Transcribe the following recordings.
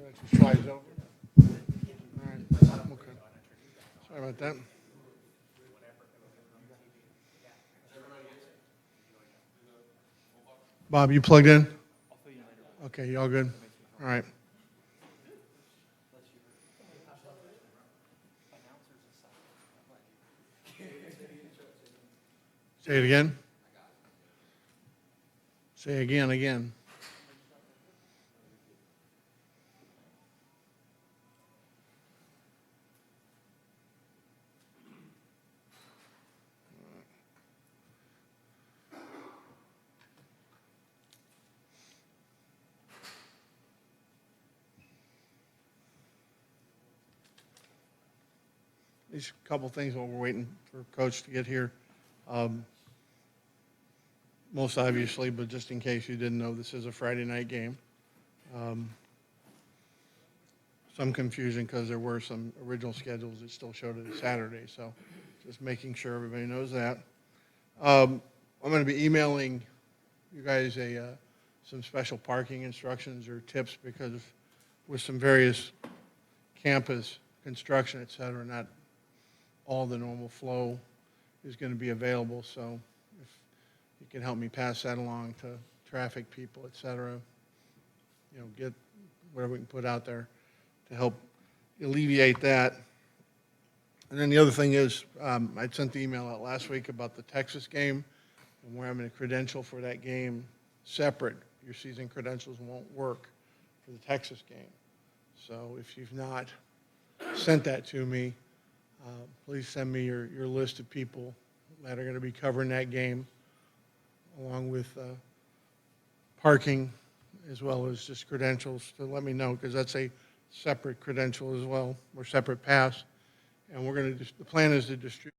That just slides over. All right. Okay. Sorry about that. Bob, you plugged in? Okay, you all good? All right. Say it again. Say again. These couple things while we're waiting for Coach to get here. Um, Most obviously, but just in case you didn't know, this is a Friday night game. Um, Some confusion because there were some original schedules that still showed it as Saturday, so just making sure everybody knows that. I'm going to be emailing you guys some special parking instructions or tips because with some various campus construction, et cetera, not all the normal flow is going to be available. So if you can help me pass that along to traffic people, et cetera, get whatever we can put out there to help alleviate that. And then the other thing is, I sent the email out last week about the Texas game, and we're having a credential for that game separate. Your season credentials won't work for the Texas game. So if you've not sent that to me, please send me your list of people that are going to be covering that game, along with parking, as well as just credentials, to let me know, because that's a separate credential as well, or separate pass. And we're going to the plan is to distribute.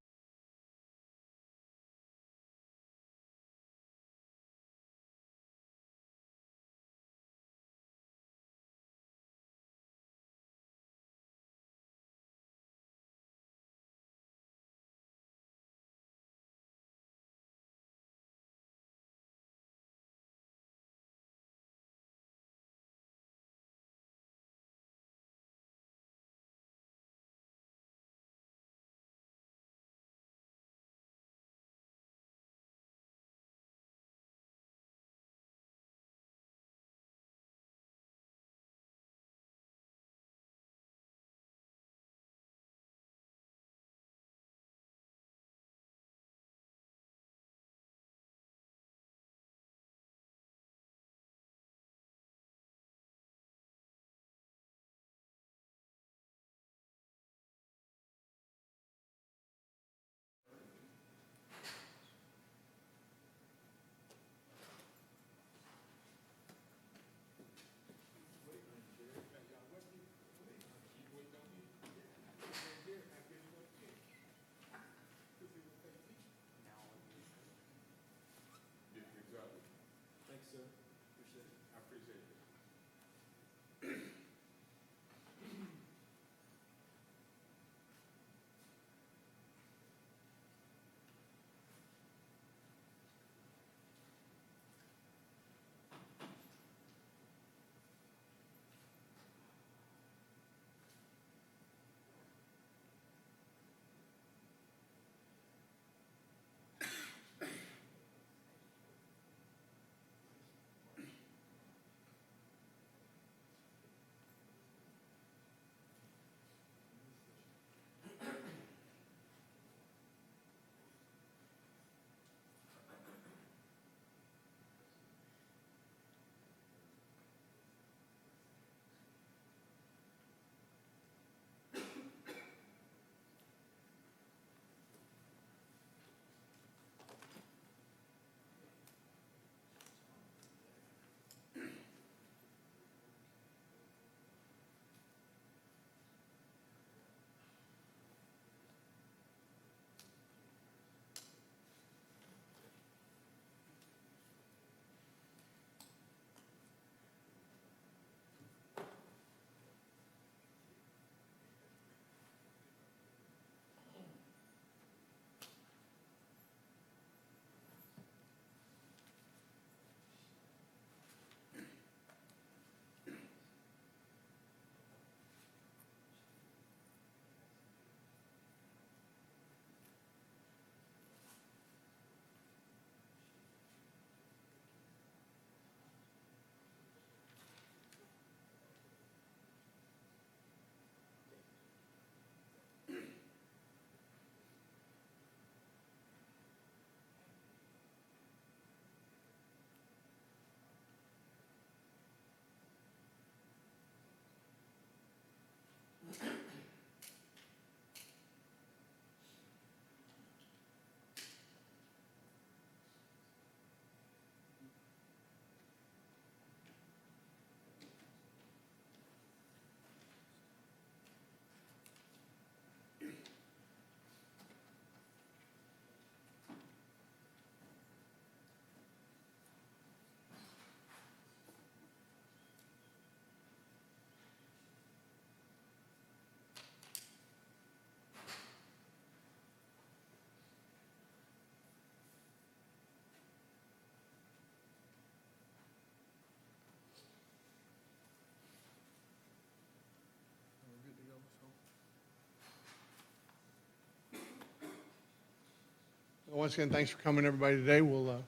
once again, thanks for coming, everybody, today. We'll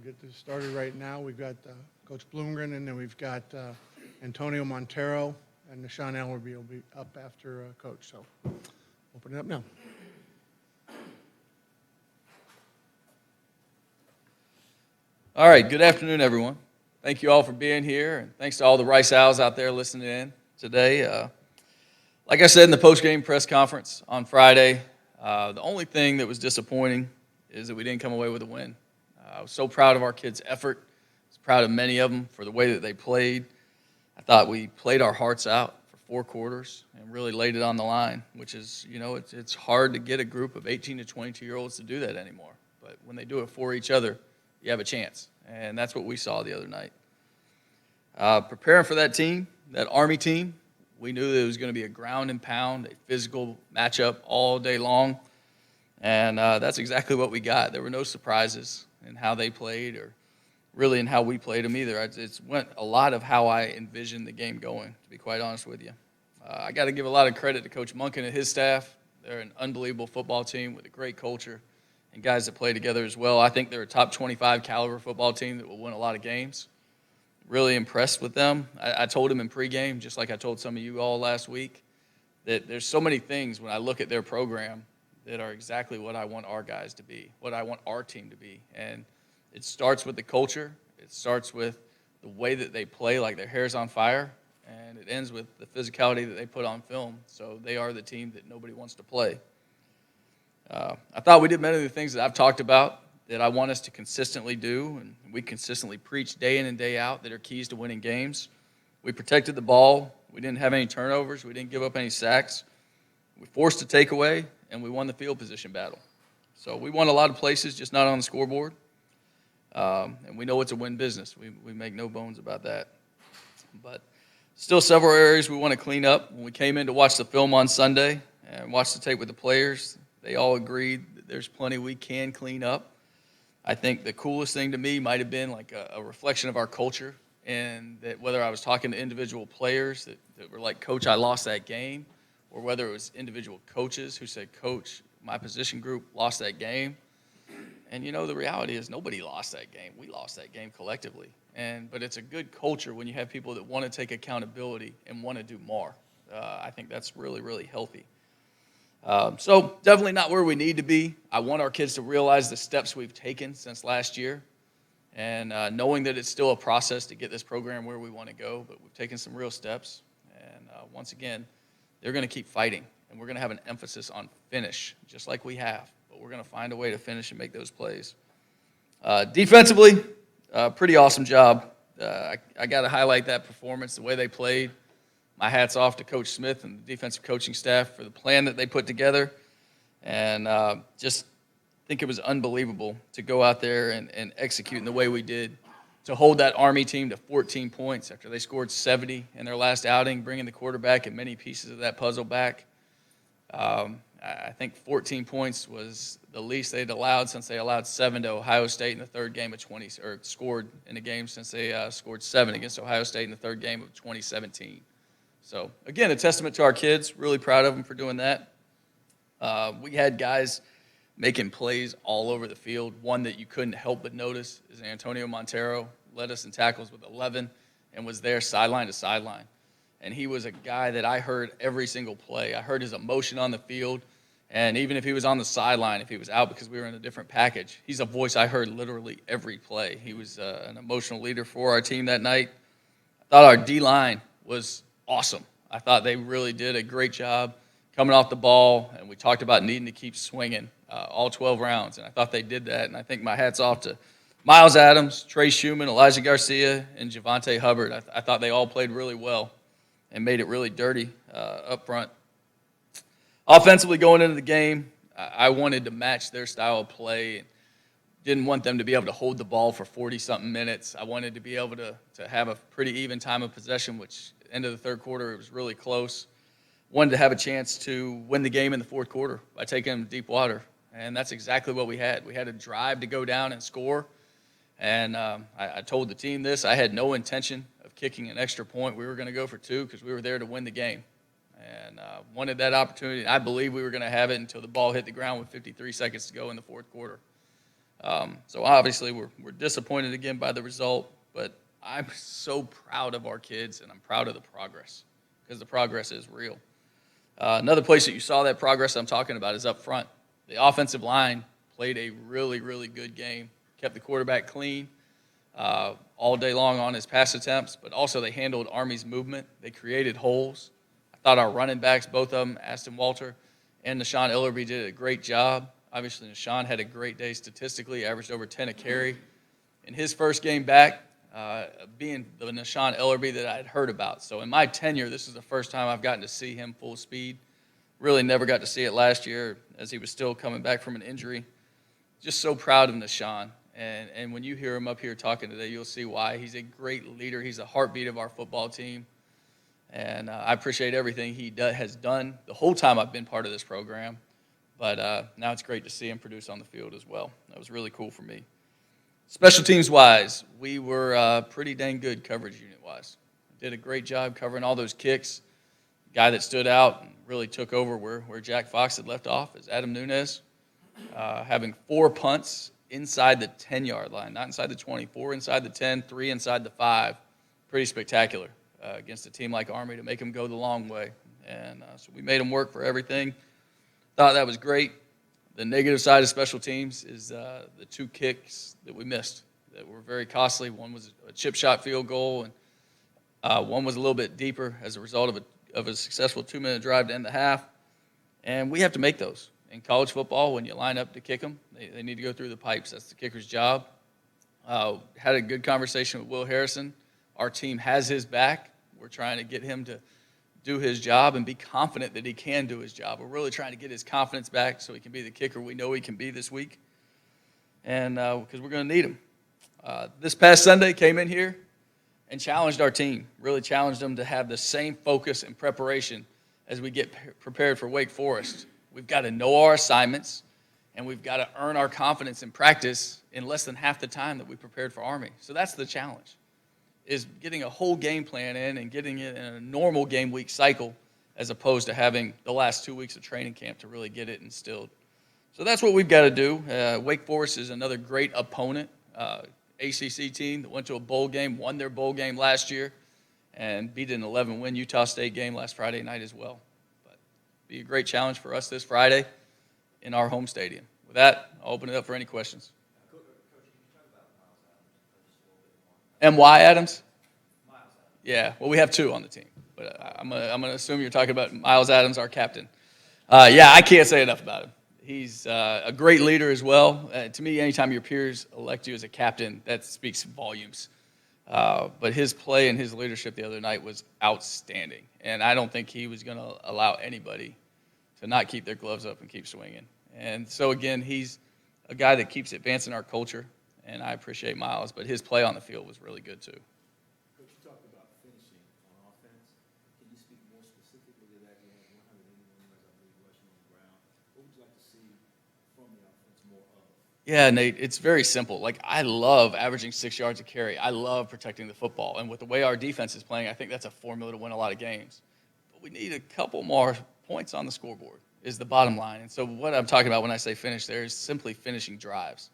get this started right now. We've got Coach Bloomgren, and then we've got Antonio Montero, and Nashawn Ellerby will be up after Coach. So open it up now. All right, good afternoon, everyone. Thank you all for being here, and thanks to all the Rice Owls out there listening in today. Like I said in the post-game press conference on Friday, the only thing that was disappointing is that we didn't come away with a win. I was so proud of our kids' effort. I was proud of many of them for the way that they played. I thought we played our hearts out for 4 quarters and really laid it on the line, which is, it's hard to get a group of 18 to 22-year-olds to do that anymore. But when they do it for each other, you have a chance, and that's what we saw the other night. Preparing for that team, that Army team, we knew that it was going to be a ground and pound, a physical matchup all day long, and that's exactly what we got. There were no surprises in how they played or really in how we played them either. It went a lot of how I envisioned the game going, to be quite honest with you. I got to give a lot of credit to Coach Monken and his staff. They're an unbelievable football team with a great culture and guys that play together as well. I think they're a top 25 caliber football team that will win a lot of games. Really impressed with them. I told them in pregame, just like I told some of you all last week, that there's so many things when I look at their program that are exactly what I want our guys to be, what I want our team to be. And it starts with the culture. It starts with the way that they play like their hair's on fire. And it ends with the physicality that they put on film. So they are the team that nobody wants to play. I thought we did many of the things that I've talked about that I want us to consistently do, and we consistently preach day in and day out that are keys to winning games. We protected the ball. We didn't have any turnovers. We didn't give up any sacks. We forced a takeaway, and we won the field position battle. So we won a lot of places, just not on the scoreboard. And we know it's a win business. We make no bones about that. But still several areas we want to clean up. When we came in to watch the film on Sunday and watch the tape with the players, they all agreed that there's plenty we can clean up. I think the coolest thing to me might have been like a reflection of our culture, and that whether I was talking to individual players that were like, Coach, I lost that game, or whether it was individual coaches who said, Coach, my position group lost that game. And, the reality is nobody lost that game. We lost that game collectively. But it's a good culture when you have people that want to take accountability and want to do more. I think that's really, really healthy. So definitely not where we need to be. I want our kids to realize the steps we've taken since last year, and knowing that it's still a process to get this program where we want to go, but we've taken some real steps. And once again, they're going to keep fighting, and we're going to have an emphasis on finish, just like we have. But we're going to find a way to finish and make those plays. Defensively, pretty awesome job. I got to highlight that performance, the way they played. My hat's off to Coach Smith and the defensive coaching staff for the plan that they put together. And just think it was unbelievable to go out there and execute in the way we did, to hold that Army team to 14 points after they scored 70 in their last outing, bringing the quarterback and many pieces of that puzzle back. I think 14 points was the least they'd allowed since they allowed 7 to Ohio State in the third game of scored in a game since they scored 7 against Ohio State in the third game of 2017. So, again, a testament to our kids. Really proud of them for doing that. We had guys making plays all over the field. One that you couldn't help but notice is Antonio Montero. Led us in tackles with 11 and was there sideline to sideline. And he was a guy that I heard every single play. I heard his emotion on the field. And even if he was on the sideline, if he was out because we were in a different package, he's a voice I heard literally every play. He was an emotional leader for our team that night. I thought our D-line was awesome. I thought they really did a great job coming off the ball, and we talked about needing to keep swinging all 12 rounds, and I thought they did that. And I think my hat's off to Miles Adams, Trey Schumann, Elijah Garcia, and Javante Hubbard. I thought they all played really well and made it really dirty up front. Offensively, going into the game, I wanted to match their style of play. Didn't want them to be able to hold the ball for 40-something minutes. I wanted to be able to have a pretty even time of possession, which end of the third quarter, it was really close. Wanted to have a chance to win the game in the fourth quarter by taking them deep water, and that's exactly what we had. We had a drive to go down and score, and I told the team this. I had no intention of kicking an extra point. We were going to go for 2 because we were there to win the game, and wanted that opportunity. I believe we were going to have it until the ball hit the ground with 53 seconds to go in the fourth quarter. So obviously we're disappointed again by the result, but I'm so proud of our kids, and I'm proud of the progress because the progress is real. Another place that you saw that progress I'm talking about is up front. The offensive line played a really, really good game, kept the quarterback clean all day long on his pass attempts, but also they handled Army's movement. They created holes. I thought our running backs, both of them, Aston Walter and Nashawn Ellerby, did a great job. Obviously, Nashawn had a great day statistically, averaged over 10 a carry. In his first game back, being the Nashawn Ellerby that I had heard about. So in my tenure, this is the first time I've gotten to see him full speed. Really never got to see it last year as he was still coming back from an injury. Just so proud of Nashawn. And when you hear him up here talking today, you'll see why. He's a great leader. He's a heartbeat of our football team. And I appreciate everything he has done the whole time I've been part of this program. But now it's great to see him produce on the field as well. That was really cool for me. Special teams-wise, we were pretty dang good coverage unit-wise. Did a great job covering all those kicks. The guy that stood out and really took over where Jack Fox had left off is Adam Nunes, having 4 punts inside the 10-yard line, not inside the 20, 4 inside the 10, 3 inside the 5. Pretty spectacular against a team like Army to make them go the long way. And so we made them work for everything. Thought that was great. The negative side of special teams is the 2 kicks that we missed that were very costly. One was a chip shot field goal, and one was a little bit deeper as a result of a successful 2-minute drive to end the half. And we have to make those. In college football, when you line up to kick them, they need to go through the pipes. That's the kicker's job. Had a good conversation with Will Harrison. Our team has his back. We're trying to get him to do his job and be confident that he can do his job. We're really trying to get his confidence back so he can be the kicker we know he can be this week, and because we're going to need him. This past Sunday, came in here and challenged our team, really challenged them to have the same focus and preparation as we get prepared for Wake Forest. We've got to know our assignments, and we've got to earn our confidence in practice in less than half the time that we prepared for Army. So that's the challenge, is getting a whole game plan in and getting it in a normal game week cycle as opposed to having the last 2 weeks of training camp to really get it instilled. So that's what we've got to do. Wake Forest is another great opponent, ACC team that went to a bowl game, won their bowl game last year, and beat an 11-win Utah State game last Friday night as well. But be a great challenge for us this Friday in our home stadium. With that, I'll open it up for any questions. M.Y. Adams? Yeah, well, we have 2 on the team, but I'm gonna assume you're talking about Miles Adams, our captain. Yeah, I can't say enough about him. He's a great leader as well. To me, anytime your peers elect you as a captain, that speaks volumes. But his play and his leadership the other night was outstanding, and I don't think he was going to allow anybody to not keep their gloves up and keep swinging. And so, again, he's a guy that keeps advancing our culture, and I appreciate Miles, but his play on the field was really good too. Coach, you talked about finishing on offense. Can you speak more specifically to that? You had 181 yards, I believe, rushing on the ground. What would you like to see from the offense more of? Yeah, Nate, it's very simple. Like, I love averaging 6 yards a carry. I love protecting the football. And with the way our defense is playing, I think that's a formula to win a lot of games. But we need a couple more points on the scoreboard is the bottom line. And so what I'm talking about when I say finish there is simply finishing drives.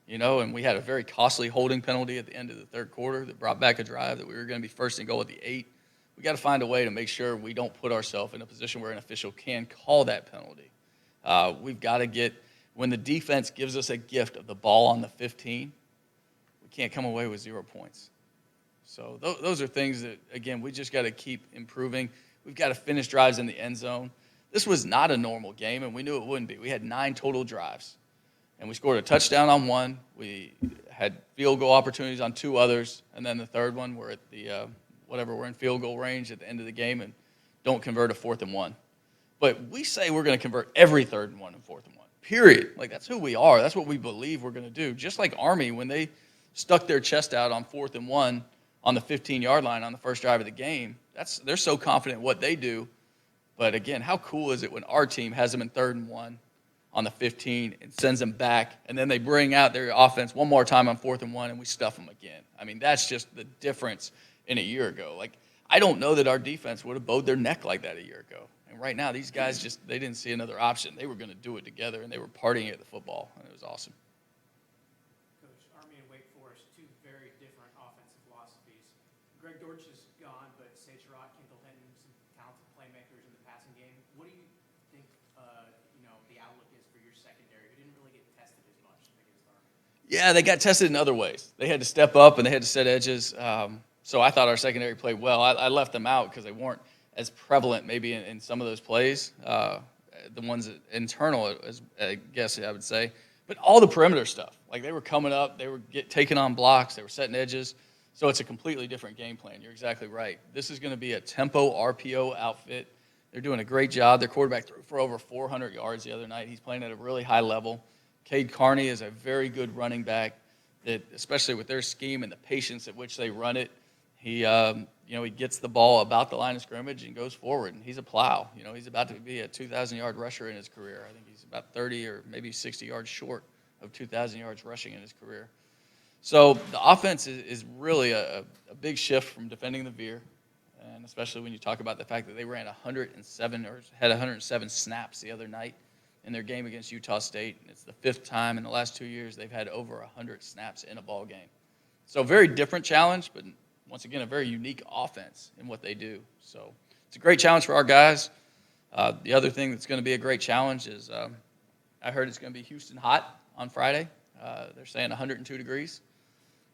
You know, and we had a very costly holding penalty at the end of the third quarter that brought back a drive that we were going to be first and goal at the 8. We got to find a way to make sure we don't put ourselves in a position where an official can call that penalty. We've got to get, when the defense gives us a gift of the ball on the 15, we can't come away with 0 points. So those are things that, again, we just got to keep improving. We've got to finish drives in the end zone. This was not a normal game, and we knew it wouldn't be. We had 9 total drives. And we scored a touchdown on 1. We had field goal opportunities on 2 others. And then the third one, we're at the, we're in field goal range at the end of the game and don't convert a 4th and 1. But we say we're going to convert every 3rd and 1 and 4th and 1, period. Like, that's who we are. That's what we believe we're going to do. Just like Army, when they stuck their chest out on 4th and 1 on the 15-yard line on the first drive of the game, they're so confident in what they do. But, again, how cool is it when our team has them in 3rd and 1 on the 15 and sends them back, and then they bring out their offense one more time on 4th and 1, and we stuff them again. I mean, that's just the difference in a year ago. Like, I don't know that our defense would have bowed their neck like that a year ago. And right now, these guys they didn't see another option. They were going to do it together, and they were partying at the football, and it was awesome. Coach, Army and Wake Forest, two very different offensive philosophies. Greg Dortch is gone, but Sage Surratt, Kendall Hinton, some talented playmakers in the passing game. What do you think, the outlook is for your secondary, who didn't really get tested as much against Army? Yeah, they got tested in other ways. They had to step up, and they had to set edges. So I thought our secondary played well. I left them out because they weren't as prevalent maybe in some of those plays, the ones internal, as I guess I would say. But all the perimeter stuff, like they were coming up, they were taking on blocks, they were setting edges. So it's a completely different game plan. You're exactly right. This is going to be a tempo RPO outfit. They're doing a great job. Their quarterback threw for over 400 yards the other night. He's playing at a really high level. Cade Carney is a very good running back that, especially with their scheme and the patience at which they run it, he gets the ball about the line of scrimmage and goes forward, and he's a plow. He's about to be a 2,000-yard rusher in his career. I think he's about 30 or maybe 60 yards short of 2,000 yards rushing in his career. So the offense is really a big shift from defending the veer, and especially when you talk about the fact that they ran 107 or had 107 snaps the other night in their game against Utah State. And it's the 5th time in the last 2 years they've had over 100 snaps in a ball game. So very different challenge, but once again, a very unique offense in what they do. So it's a great challenge for our guys. The other thing that's going to be a great challenge is I heard it's going to be Houston hot on Friday. They're saying 102 degrees.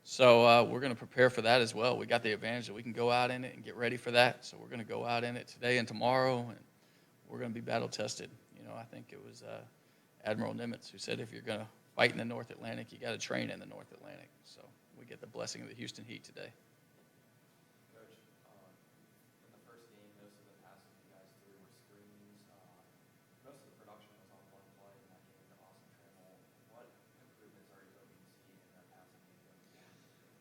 So we're going to prepare for that as well. We got the advantage that we can go out in it and get ready for that. So we're going to go out in it today and tomorrow, and we're going to be battle tested. I think it was Admiral Nimitz who said if you're going to fight in the North Atlantic, you got to train in the North Atlantic. So we get the blessing of the Houston Heat today. Coach, in the first game, most of the passes you guys threw were screens. Most of the production was on one play in that game to Austin Trammell. What improvements are you hoping to see in that passing game going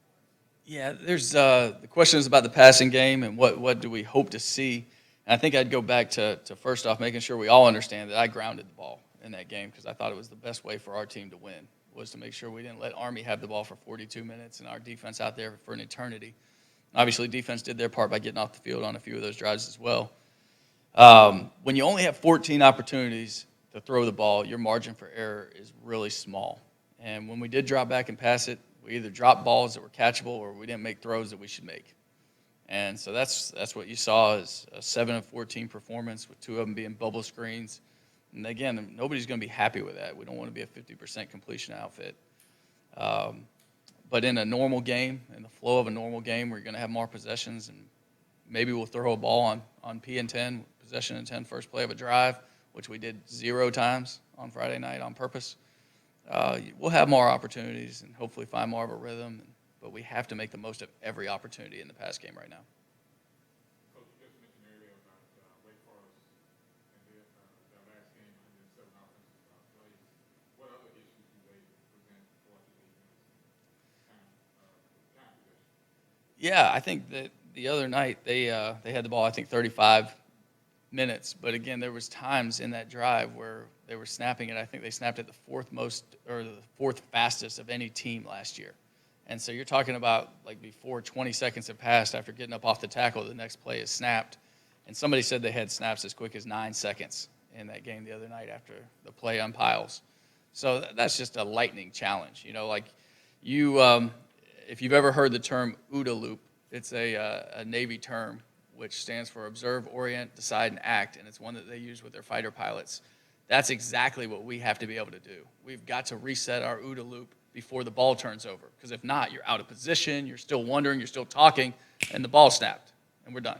forward? Yeah, there's the question is about the passing game and what do we hope to see. And I think I'd go back to first off making sure we all understand that I grounded the ball in that game because I thought it was the best way for our team to win, was to make sure we didn't let Army have the ball for 42 minutes and our defense out there for an eternity. Obviously, defense did their part by getting off the field on a few of those drives as well. When you only have 14 opportunities to throw the ball, your margin for error is really small. And when we did drop back and pass it, we either dropped balls that were catchable or we didn't make throws that we should make. And so that's what you saw is a 7 of 14 performance with 2 of them being bubble screens. And again, nobody's going to be happy with that. We don't want to be a 50% completion outfit. But in a normal game, in the flow of a normal game, we're going to have more possessions, and maybe we'll throw a ball on P and 10, possession and 10, first play of a drive, which we did 0 times on Friday night on purpose. We'll have more opportunities and hopefully find more of a rhythm. But we have to make the most of every opportunity in the pass game right now. Coach, you just mentioned earlier about Wake Forest and their last game, 107 offensive plays. What other issues do they present for the defense? Time possession. Yeah, I think that the other night they had the ball, I think 35 minutes. But again, there was times in that drive where they were snapping it. I think they snapped it the 4th most or the 4th fastest of any team last year. And so you're talking about like before 20 seconds have passed after getting up off the tackle, the next play is snapped. And somebody said they had snaps as quick as 9 seconds in that game the other night after the play on Piles. So that's just a lightning challenge. If you've ever heard the term OODA loop, it's a Navy term which stands for Observe, Orient, Decide, and Act, and it's one that they use with their fighter pilots. That's exactly what we have to be able to do. We've got to reset our OODA loop before the ball turns over. Because if not, you're out of position, you're still wondering, you're still talking, and the ball snapped, and we're done.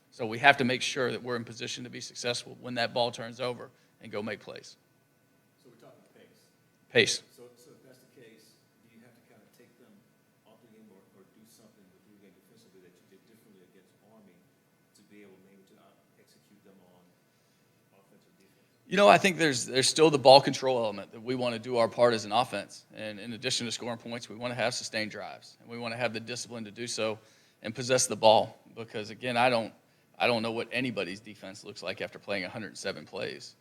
So we have to make sure that we're in position to be successful when that ball turns over and go make plays. So we're talking pace. Pace. So if that's the case, do you have to kind of take them off the game or do something with your game defensively that you did differently against Army to be able maybe to execute them on offensive defense? I think there's still the ball control element that we want to do our part as an offense. And in addition to scoring points, we want to have sustained drives. And we want to have the discipline to do so and possess the ball. Because, again, I don't know what anybody's defense looks like after playing 107 plays.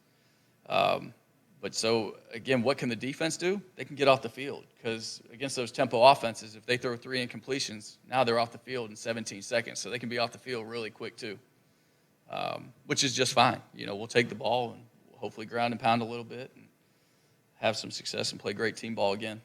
But so, again, what can the defense do? They can get off the field because against those tempo offenses, if they throw 3 incompletions, now they're off the field in 17 seconds. So they can be off the field really quick too, which is just fine. We'll take the ball and hopefully ground and pound a little bit and have some success and play great team ball again.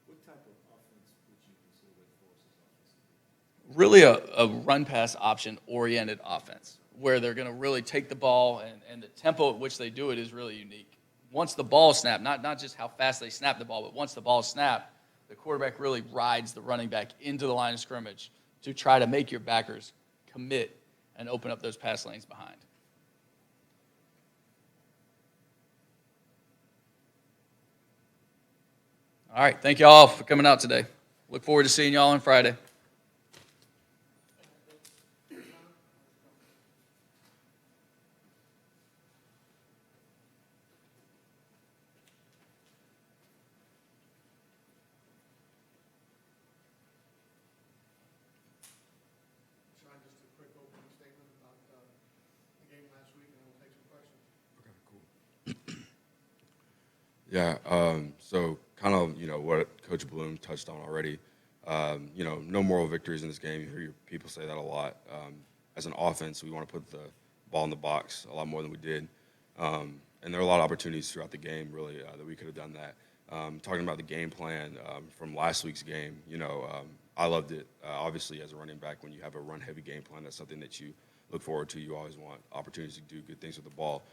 What type of offense would you consider Wake Forest's offense to be? Really a run-pass option-oriented offense where they're going to really take the ball and the tempo at which they do it is really unique. Once the ball is snapped, not just how fast they snap the ball, but once the ball is snapped, the quarterback really rides the running back into the line of scrimmage to try to make your backers commit and open up those pass lanes behind. All right, thank you all for coming out today. Look forward to seeing y'all on Friday. Sean, just a quick opening statement about the game last week, and then we'll take some questions. Yeah, so kind of, what Coach Bloom touched on already. No moral victories in this game. You hear people say that a lot. As an offense, we want to put the ball in the box a lot more than we did. And there are a lot of opportunities throughout the game, really, that we could have done that. Talking about the game plan from last week's game, I loved it. Obviously, as a running back, when you have a run-heavy game plan, that's something that you look forward to. You always want opportunities to do good things with the ball.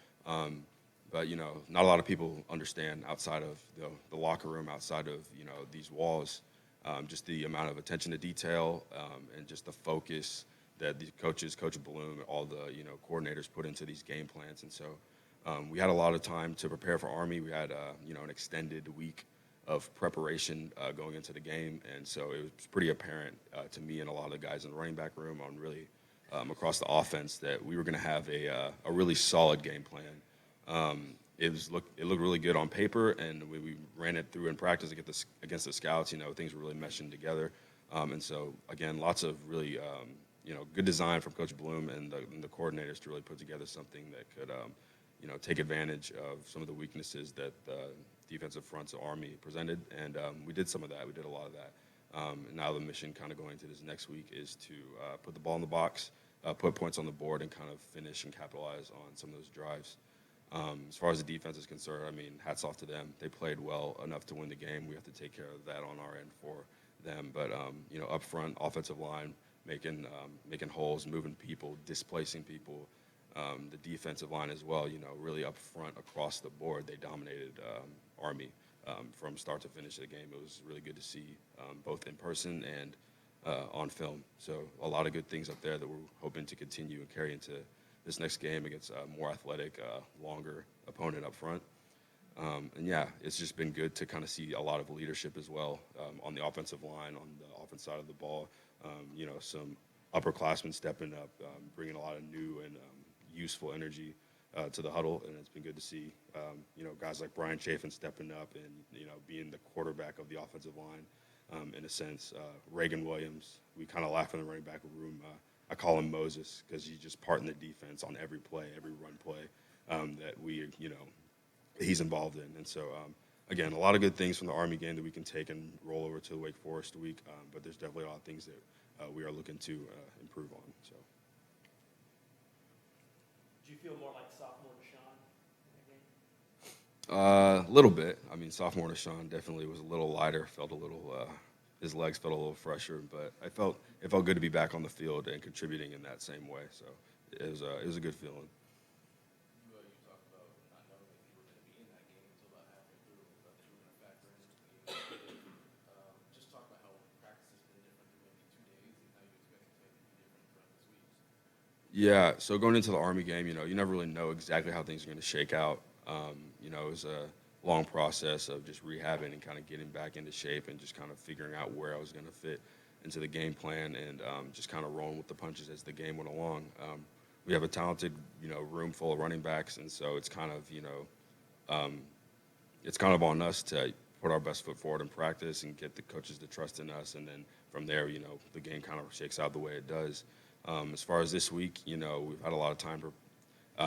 But, not a lot of people understand outside of the locker room, outside of, these walls, just the amount of attention to detail and just the focus that the coaches, Coach Bloom, all the, coordinators put into these game plans. And so we had a lot of time to prepare for Army. We had, an extended week of preparation going into the game. And so it was pretty apparent to me and a lot of the guys in the running back room on really across the offense that we were going to have a really solid game plan. It looked really good on paper, and when we ran it through in practice against the scouts, things were really meshing together. And so, again, lots of really, good design from Coach Bloom and the coordinators to really put together something that could, take advantage of some of the weaknesses that the defensive fronts of Army presented. And we did some of that. We did a lot of that. And now the mission kind of going into this next week is to put the ball in the box, put points on the board, and kind of finish and capitalize on some of those drives. As far as the defense is concerned, hats off to them. They played well enough to win the game. We have to take care of that on our end for them. But, up front, offensive line, making holes, moving people, displacing people. The defensive line as well, really up front across the board. They dominated Army from start to finish of the game. It was really good to see both in person and on film. So a lot of good things up there that we're hoping to continue and carry into this next game against a more athletic, longer opponent up front. And yeah, it's just been good to kind of see a lot of leadership as well on the offensive line, on the offense side of the ball. Some upperclassmen stepping up, bringing a lot of new and useful energy to the huddle, and it's been good to see, guys like Brian Chafin stepping up and, being the quarterback of the offensive line in a sense. Reagan Williams, we kind of laugh in the running back room. I call him Moses because he's just part in the defense on every play, every run play that he's involved in. And so, again, a lot of good things from the Army game that we can take and roll over to the Wake Forest week, but there's definitely a lot of things that we are looking to improve on. So. Did you feel more like sophomore Deshaun in that game? A little bit. Sophomore Deshaun definitely was a little lighter, felt a little, his legs felt a little fresher, but it felt good to be back on the field and contributing in that same way. So it was a good feeling. You talked about not knowing if you were going to be in that game until about halfway through, but that you were going to factor into the game. Just talk about how practice has been different through maybe 2 days and how you expect it to maybe be different throughout this week. Yeah, so going into the Army game, you never really know exactly how things are going to shake out. It was a long process of just rehabbing and kind of getting back into shape and just kind of figuring out where I was going to fit into the game plan and just kind of rolling with the punches as the game went along. We have a talented, room full of running backs, and so it's kind of on us to put our best foot forward in practice and get the coaches to trust in us, and then from there, the game kind of shakes out the way it does. As far as this week, we've had a lot of time,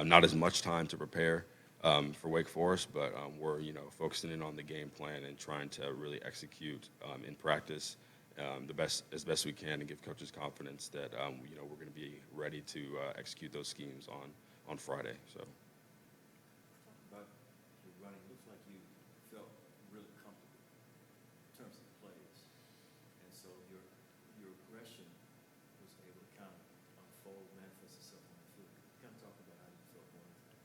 not as much time to prepare. for Wake Forest, but we're focusing in on the game plan and trying to really execute in practice as best we can and give coaches confidence that we're going to be ready to execute those schemes on Friday. So. About your running, looks like you felt really comfortable in terms of the plays. And so your aggression was able to kind of unfold, manifest itself on the field. Kind of talk about how you felt going into that.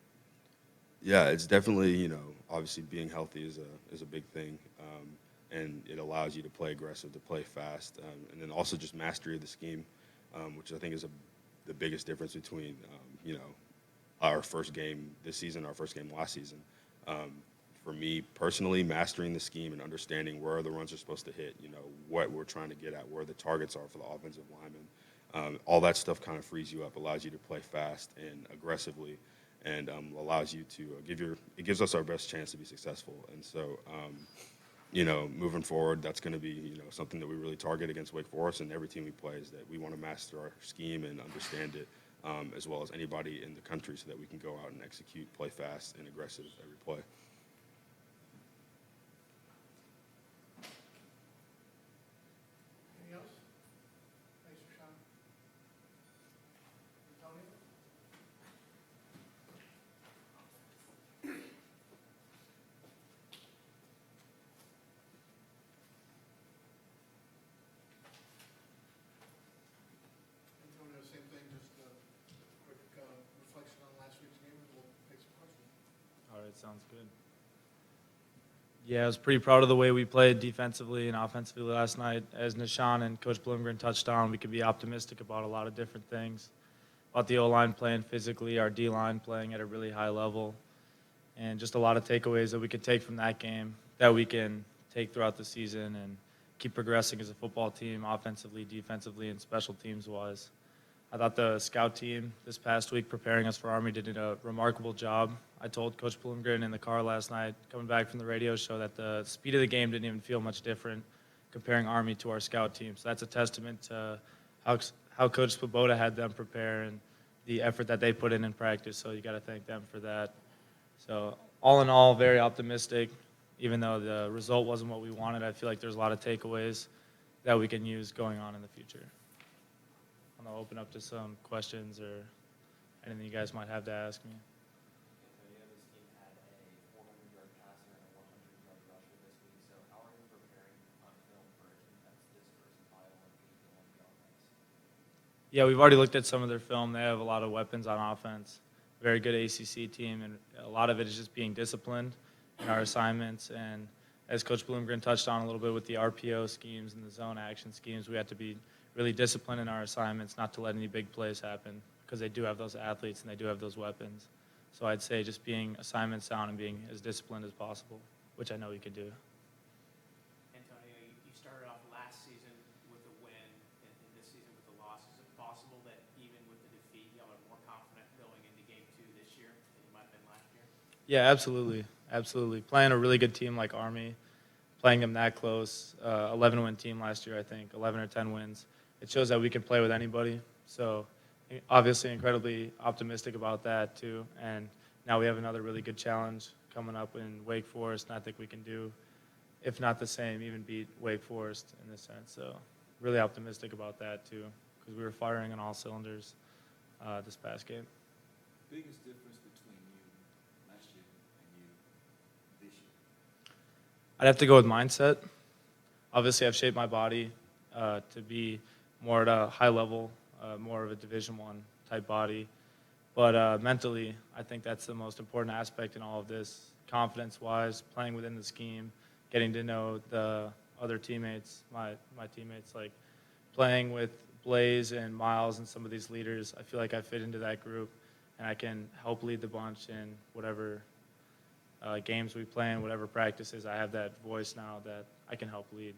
Yeah, it's definitely, obviously being healthy is a big thing. And it allows you to play aggressive, to play fast, and then also just mastery of the scheme, which I think is the biggest difference between, our first game this season, our first game last season. For me personally, mastering the scheme and understanding where the runs are supposed to hit, what we're trying to get at, where the targets are for the offensive linemen, all that stuff kind of frees you up, allows you to play fast and aggressively, and allows you to it gives us our best chance to be successful. And so, moving forward, that's going to be, something that we really target against Wake Forest and every team we play is that we want to master our scheme and understand it as well as anybody in the country so that we can go out and execute, play fast and aggressive every play. Anything else? Thanks, Rashawn. Tony? Antonio, same thing, just a quick reflection on last week's game, and we'll take some questions. All right, sounds good. Yeah, I was pretty proud of the way we played defensively and offensively last night. As Nishan and Coach Bloomgren touched on, we could be optimistic about a lot of different things. About the O-line playing physically, our D-line playing at a really high level, and just a lot of takeaways that we could take from that game that we can take throughout the season and keep progressing as a football team, offensively, defensively, and special teams-wise. I thought the scout team this past week preparing us for Army did a remarkable job. I told Coach Bloomgren in the car last night, coming back from the radio show, that the speed of the game didn't even feel much different comparing Army to our scout team. So that's a testament to how Coach Swoboda had them prepare and the effort that they put in practice. So you got to thank them for that. So all in all, very optimistic. Even though the result wasn't what we wanted, I feel like there's a lot of takeaways that we can use going on in the future. I'll open up to some questions or anything you guys might have to ask me. Antonio, this team had a 400-yard passer and a 100-yard rusher this week. So how are you preparing on film for a team that's this versatile and capable on the offense? Yeah, we've already looked at some of their film. They have a lot of weapons on offense. Very good ACC team, and a lot of it is just being disciplined in our assignments. And as Coach Bloomgren touched on a little bit with the RPO schemes and the zone action schemes, we have to be really disciplined in our assignments not to let any big plays happen because they do have those athletes and they do have those weapons. So I'd say just being assignment sound and being as disciplined as possible, which I know we could do. Antonio, you started off last season with a win and this season with a loss. Is it possible that even with the defeat, y'all are more confident going into game 2 this year than you might have been last year? Yeah, absolutely. Absolutely. Playing a really good team like Army, playing them that close, 11-win team last year, I think, 11 or 10 wins. It shows that we can play with anybody. So obviously incredibly optimistic about that too. And now we have another really good challenge coming up in Wake Forest, and I think we can do, if not the same, even beat Wake Forest in this sense. So really optimistic about that too, because we were firing on all cylinders this past game. Biggest difference between you last year and you this year? I'd have to go with mindset. Obviously, I've shaped my body to be more at a high level, more of a Division I type body. But mentally, I think that's the most important aspect in all of this. Confidence-wise, playing within the scheme, getting to know the other teammates, my teammates, like playing with Blaze and Miles and some of these leaders. I feel like I fit into that group, and I can help lead the bunch in whatever games we play in, whatever practices. I have that voice now that I can help lead.